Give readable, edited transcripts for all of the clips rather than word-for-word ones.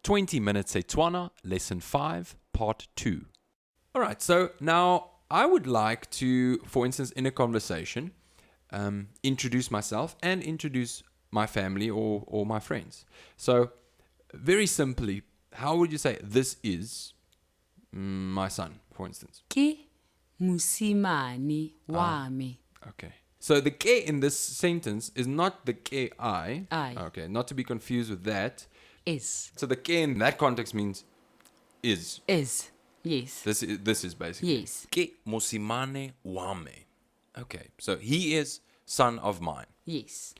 20 Minute Setswana, Lesson 5, Part 2. All right, so now I would like to, for instance, in a conversation, introduce myself and introduce my family or my friends. So, very simply, how would you say, this is my son, for instance? Ke musimane wami. Okay. So the ke in this sentence is not the ke I. I. Okay, not to be confused with that. Is. So the ke in that context means is. Is. Yes. This is basically. Yes. Ke musimane wame. Okay, so he is son of mine. Yes.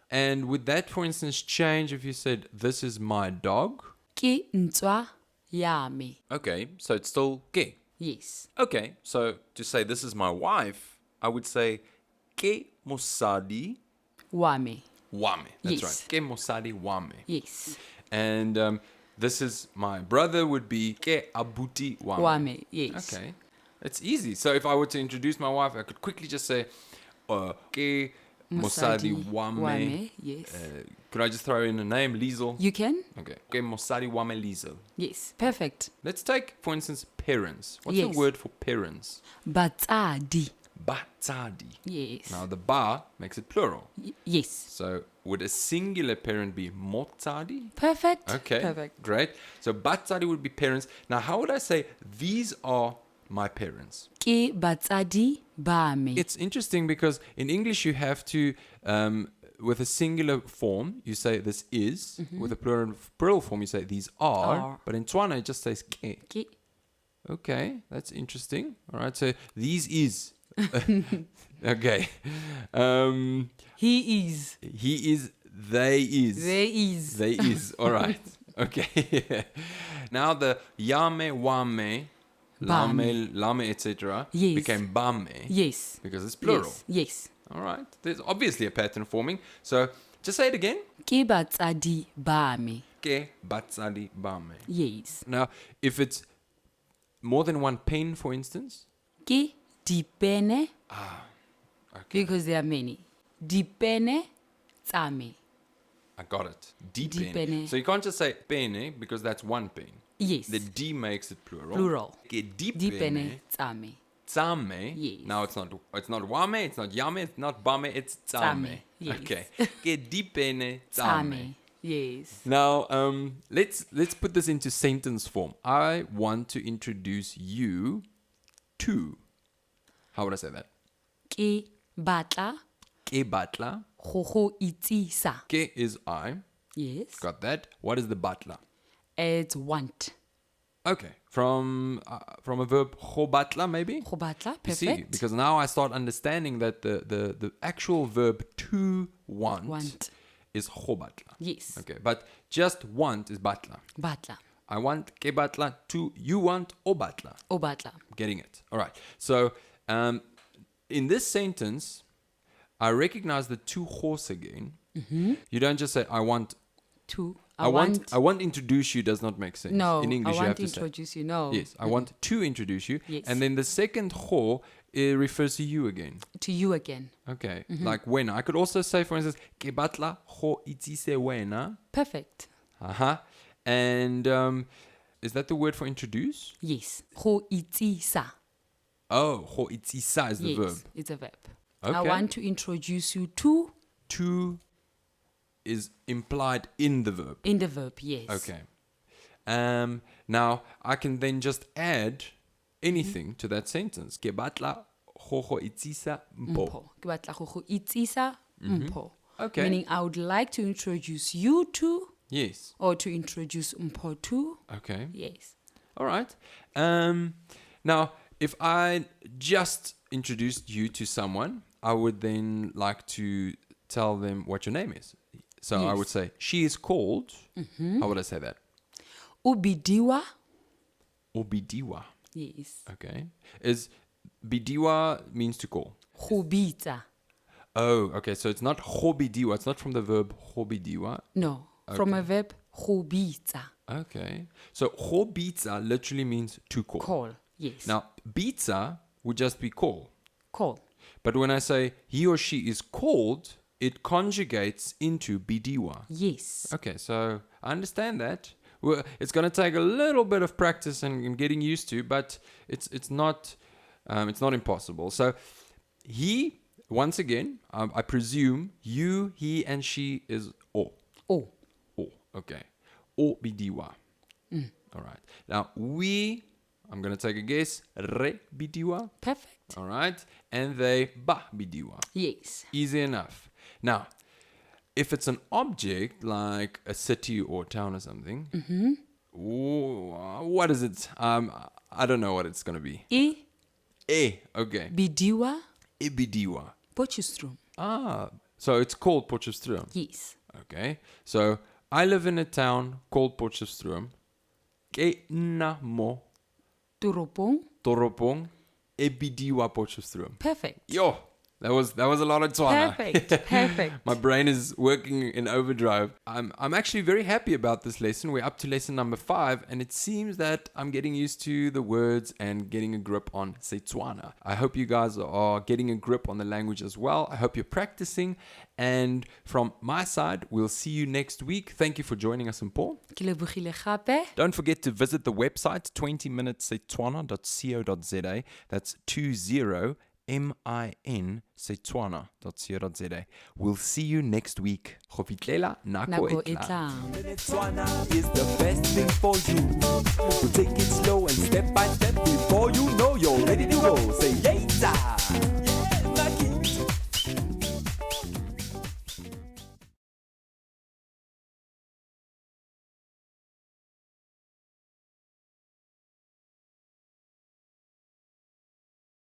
And would that, for instance, change if you said, this is my dog? Ke ntswa yami. Okay, so it's still ke. Yes. Okay, so to say this is my wife, I would say ke mosadi Wami. wame. That's Yes. right. Ke mosadi wame. Yes. And this is my brother would be ke abuti wame. Wami. Yes. Okay, it's easy. So if I were to introduce my wife, I could quickly just say ke mosadi wame. Wame. Yes. Could I just throw in a name, Liesel? You can? Okay. Ke mosadi wame Liesel. Yes. Perfect. Let's take, for instance, parents. What's Yes. the word for parents? Batsadi. Batsadi. Yes. Now the ba makes it plural. Yes. So would a singular parent be motsadi? Perfect. Okay. Perfect. Great. So batsadi would be parents. Now how would I say these are my parents? Ke batsadi bami. It's interesting because in English you have to, with a singular form, you say this is. With a plural form, you say these are. But in Tswana, it just says ke. Ke. Okay, that's interesting. All right, so these is. Okay. He is. He is, they is. There is. They is. All right. Okay. Now the yame, wame, lame, etc. Yes. became bame. Yes. Because it's plural. Yes. Yes. All right. There's obviously a pattern forming. So just say it again. Ke batsadi bami. Ke batsadi bame. Yes. Now, if it's more than one pen, for instance. Ke dipene. Okay. Because there are many. Dipene tsame. I got it. Dipene. So you can't just say pene because that's one pen. Yes. The D makes it plural. Plural. Ke Dipene tsame. tsame. Yes. Now it's not wame, it's not yame, it's not bame, it's tsame. Tsame, yes. Okay. Ke dipene tsame. Tsame. Yes. Now, let's put this into sentence form. I want to introduce you to. How would I say that? Ke batla Ke batla. go itsisa. Ke is I. Yes. Got that. What is the batla? It's want. Okay. From a verb go batla maybe? Go batla. You see, Perfect. because now I start understanding that the actual verb to want is go batla. Yes. Okay, but just want is batla. Batla. I want ke batla to you want o batla. O batla. Getting it. All right. So in this sentence, I recognize the two horse again. You don't just say I want. To. I want introduce you does not make sense. No. In English I you want have to to say. introduce you. No. Yes, I want to introduce you. Yes. And then the second ho, it refers to you again. To you again. Okay. Like when. I could also say, for instance, ke batla ho itsise wena. Perfect. And is that the word for introduce? Yes. Go itsisa. Oh, ho itsisa is the Yes. verb. It's a verb. Okay. I want to introduce you to. To is implied in the verb. In the verb. Yes. Okay. Now I can then just add anything to that sentence. Ke batla ho itsisa mpho. Mpho. Ke batla go itsisa mpho. Okay. Meaning I would like to introduce you to. Yes. Or to introduce Mpho to. Okay. Yes. All right. Now, if I just introduced you to someone, I would then like to tell them what your name is. So I Yes. would say, she is called. How would I say that? Ubidiwa. Obidiwa. Yes. Okay. Is bidiwa means to call? Khubita. Oh, okay. So it's not hobidiwa. It's not from the verb hobidiwa. No. From a verb khubita. Okay. So hobitza literally means to call. Call. Yes. Now, bitza would just be call. Call. But when I say he or she is called, it conjugates into bidiwa. Yes. Okay, so I understand that. It's going to take a little bit of practice and getting used to, but it's not impossible. So he, once again, I presume you, he, and she is o. O. O, okay. O bidiwa. All right. Now we, I'm going to take a guess. Re bidiwa. Perfect. All right. And they ba bidiwa. Yes. Easy enough. Now, if it's an object like a city or town or something, what is it? I don't know what it's going to be. Okay. Bidiwa. Ibidiwa. Potchefstroom. So it's called Potchefstroom. Yes. Okay. So I live in a town called Potchefstroom. Ke nna mo Toropong. toropong Ibidiwa Potchefstroom. Perfect. Yo, that was a lot of Tswana. Perfect. My brain is working in overdrive. I'm actually very happy about this lesson. We're up to lesson number 5, and it seems that I'm getting used to the words and getting a grip on Setswana. I hope you guys are getting a grip on the language as well. I hope you're practicing. And from my side, we'll see you next week. Thank you for joining us, Mpho. Ke lebogile gape. Don't forget to visit the website 20minutesetswana.co.za. That's 20 MIN Setswana.co.za. We'll see you next week. Go fitlhela nako Nako e e tlang. tlang. Minute Setswana is the best thing for you. So take it slow and step by step before you know you're ready to go. Say, yay,